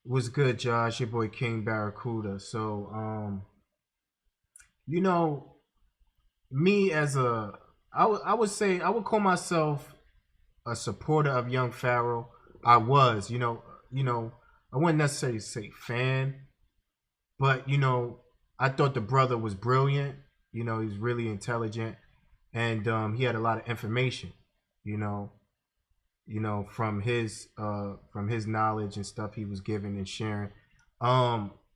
What's good, Josh? Your boy King Barracuda. So, you know, me as a, I would say I would call myself a supporter of Young Pharaoh. I was, I wouldn't necessarily say fan, but I thought the brother was brilliant. He's really intelligent, and he had a lot of information. You know, from his knowledge and stuff he was giving and sharing.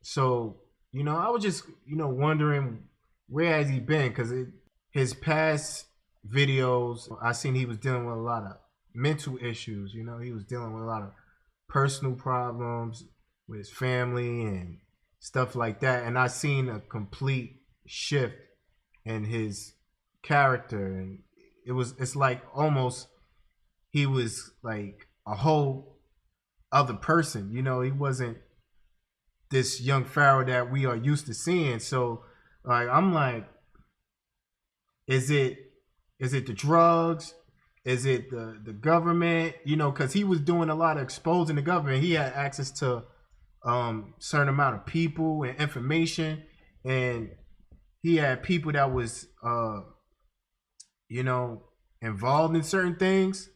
So I was just wondering where has he been because his past videos I seen he was dealing with a lot of mental issues. He was dealing with a lot of personal problems with his family and stuff like that, and I seen a complete shift in his character, and it's like almost he was like a whole other person. He wasn't this young Pharaoh that we are used to seeing. So, like, I'm like, is it the drugs? Is it the government? Because he was doing a lot of exposing the government. He had access to certain amount of people and information, and he had people that was you know involved in certain things.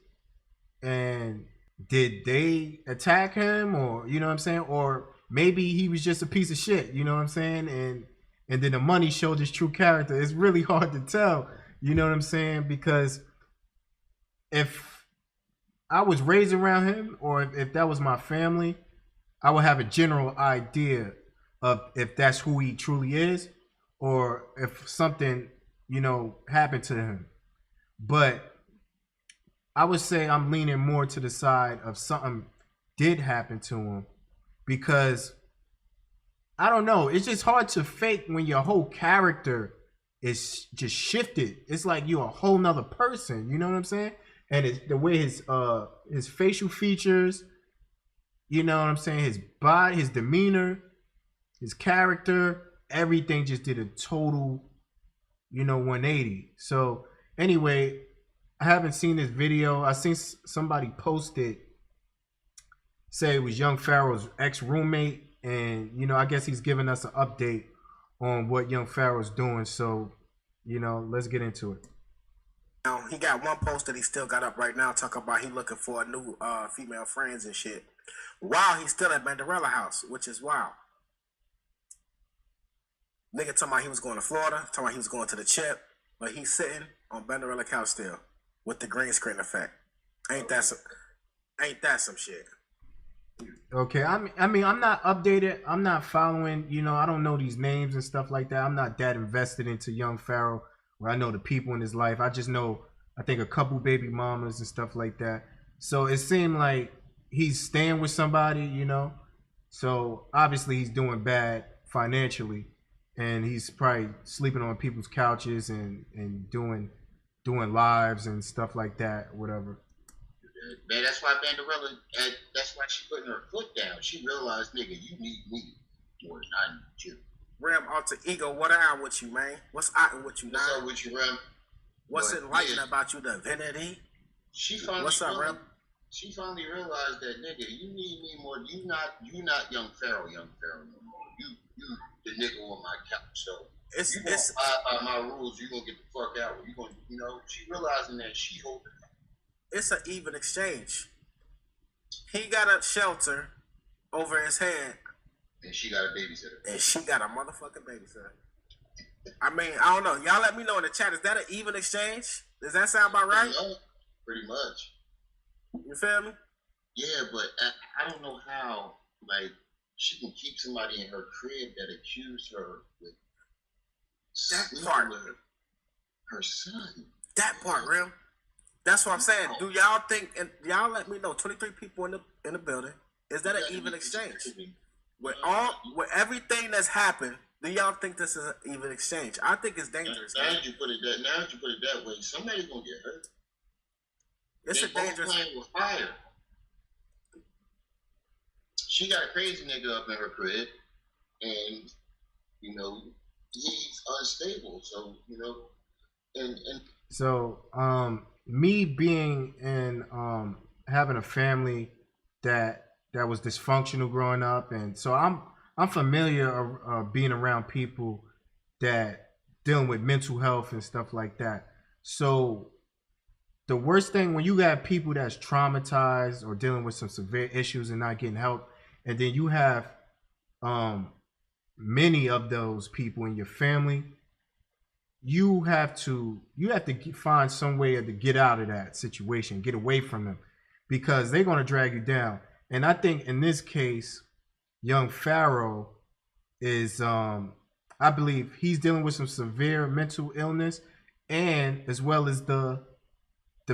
And did they attack him, or what I'm saying, or maybe he was just a piece of shit, what I'm saying, and then the money showed his true character. It's really hard to tell, what I'm saying, because if I was raised around him, or if that was my family, I would have a general idea of if that's who he truly is, or if something happened to him. But I would say I'm leaning more to the side of something did happen to him, because I don't know. It's just hard to fake when your whole character is just shifted. It's like you're a whole nother person. You know what I'm saying? And it's the way his facial features. You know what I'm saying? His body, his demeanor, his character, everything just did a total 180. So anyway, I haven't seen this video. I seen somebody posted, say it was Young Pharaoh's ex roommate, and I guess he's giving us an update on what Young Pharaoh's doing. So, let's get into it. Now, he got one post that he still got up right now, talking about he looking for a new female friends and shit, while he's still at Vanderella house, which is wild. Nigga talking about he was going to Florida, talking about he was going to the chip, but he's sitting on Vanderella couch still with the green screen effect. Ain't that some shit? Okay, I mean, I'm not updated. I'm not following. I don't know these names and stuff like that. I'm not that invested into Young Pharaoh, where I know the people in his life. I just know, I think, a couple baby mamas and stuff like that. So it seemed like he's staying with somebody. So obviously he's doing bad financially, and he's probably sleeping on people's couches and doing lives and stuff like that, whatever. Man, that's why Vanderella, that's why she putting her foot down. She realized, nigga, you need me more than I need you. Ram Alter Ego, what out with you, man? What's out with you, man? What's up with you, Ram? What's enlightening about you, divinity? What's up, Ram? She finally realized that, nigga, you need me more. You not young Pharaoh no more. You the nigga on my couch. So it's abide by my rules. You gonna get the fuck out. You gonna, she realizing that she holding. It's an even exchange. He got a shelter over his head, and she got a babysitter. And she got a motherfucking babysitter. I mean, I don't know. Y'all let me know in the chat. Is that an even exchange? Does that sound about right? Pretty much. You feel me? Yeah, but I don't know how, like, she can keep somebody in her crib that accused her with that part with her son. That part, real. That's what I'm saying. Do y'all think? And y'all let me know. 23 people in the building. Is that an even exchange? With everything that's happened, do y'all think this is an even exchange? I think it's dangerous. Now that you put it that way, somebody's gonna get hurt. It's a dangerous. Playing with fire. She got a crazy nigga up in her crib, and he's unstable. So and so me being in having a family that that was dysfunctional growing up, and so I'm familiar of being around people that dealing with mental health and stuff like that. So the worst thing when you got people that's traumatized or dealing with some severe issues and not getting help, and then you have many of those people in your family, you have to find some way to get out of that situation, get away from them, because they're going to drag you down. And I think in this case, young Pharaoh is I believe he's dealing with some severe mental illness, and as well as the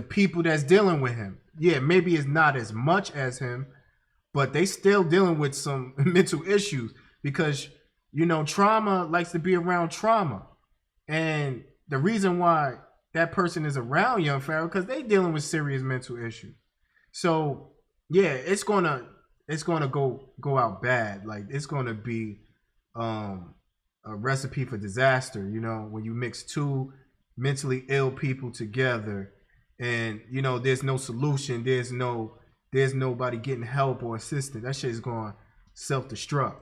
people that's dealing with him. Yeah, maybe it's not as much as him, but they still dealing with some mental issues, because trauma likes to be around trauma. And the reason why that person is around young Pharaoh, because they dealing with serious mental issues. So yeah, it's gonna go out bad. Like, it's gonna be a recipe for disaster, when you mix two mentally ill people together, and there's no solution, there's nobody getting help or assistance. That shit is going self-destruct.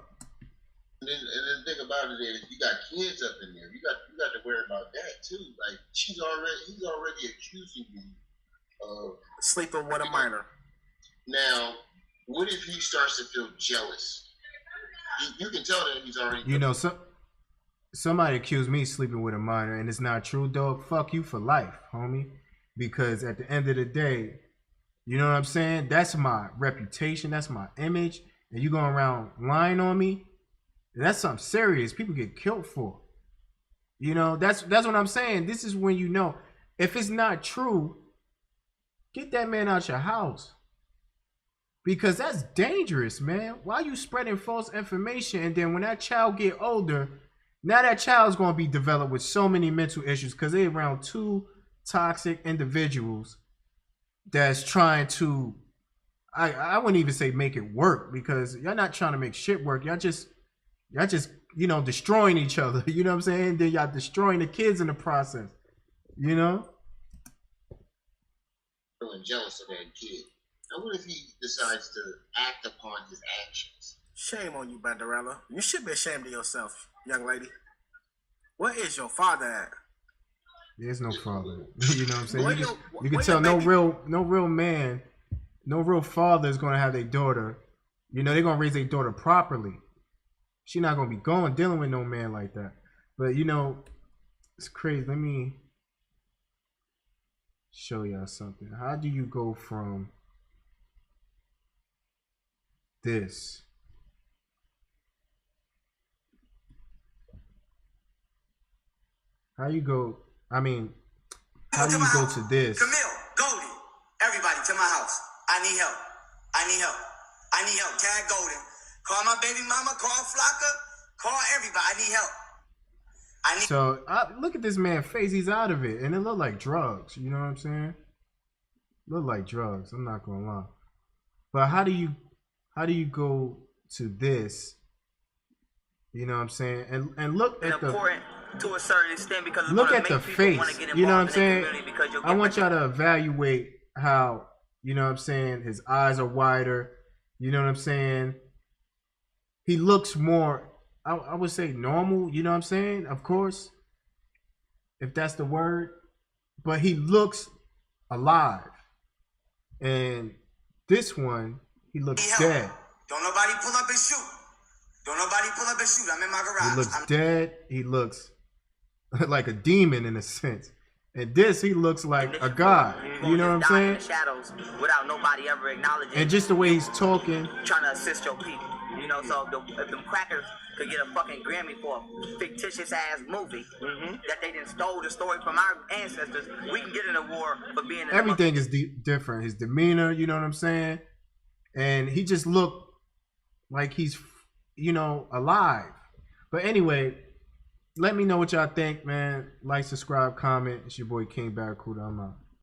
And the thing about it is, you got kids up in there. You got to worry about that too. Like, he's already accusing you of sleeping with a minor. Now, what if he starts to feel jealous? You can tell that he's already. Somebody accused me sleeping with a minor, and it's not true, dog. Fuck you for life, homie. Because at the end of the day, you know what I'm saying? That's my reputation. That's my image. And you going around lying on me? That's something serious. People get killed for. That's what I'm saying. This is when if it's not true, get that man out your house. Because that's dangerous, man. Why are you spreading false information? And then when that child get older, now that child's going to be developed with so many mental issues because they're around two toxic individuals that's trying to, I wouldn't even say make it work, because y'all not trying to make shit work. Y'all just destroying each other. You know what I'm saying? Then y'all destroying the kids in the process. Feeling jealous of that kid. Now, what if he decides to act upon his actions? Shame on you, Vanderella. You should be ashamed of yourself, young lady. Where is your father at? There's no father. You know what I'm saying? You can tell no real man, no real father is going to have their daughter. They're going to raise their daughter properly. She's not going to be dealing with no man like that. But, it's crazy. Let me show y'all something. How do you go from this? How do you go to this? Camille, Goldie, everybody to my house. I need help. Tag Golden. Call my baby mama, call Flocka, call everybody. I need help. So look at this man's face. He's out of it, and it looked like drugs. You know what I'm saying? Look like drugs. I'm not gonna lie. But how do you go to this? You know what I'm saying? And look at to a certain extent, because look at the face. You know what I'm saying? I want y'all to evaluate how, you know what I'm saying, his eyes are wider. You know what I'm saying? He looks more, I would say, normal. You know what I'm saying? Of course, if that's the word. But he looks alive. And this one, he looks dead. Don't nobody pull up and shoot. I'm in my garage. He looks dead. He looks like a demon in a sense. And this, he looks like a god. You know what I'm saying? In the shadows without nobody ever acknowledging. And just the way he's talking. Trying to assist your people. So if the crackers could get a fucking Grammy for a fictitious ass movie that they done stole the story from our ancestors, we can get an award for being. Everything is different. His demeanor, you know what I'm saying? And he just looked like he's, alive. But anyway, let me know what y'all think, man. Like, subscribe, comment. It's your boy King Barracuda. I'm out.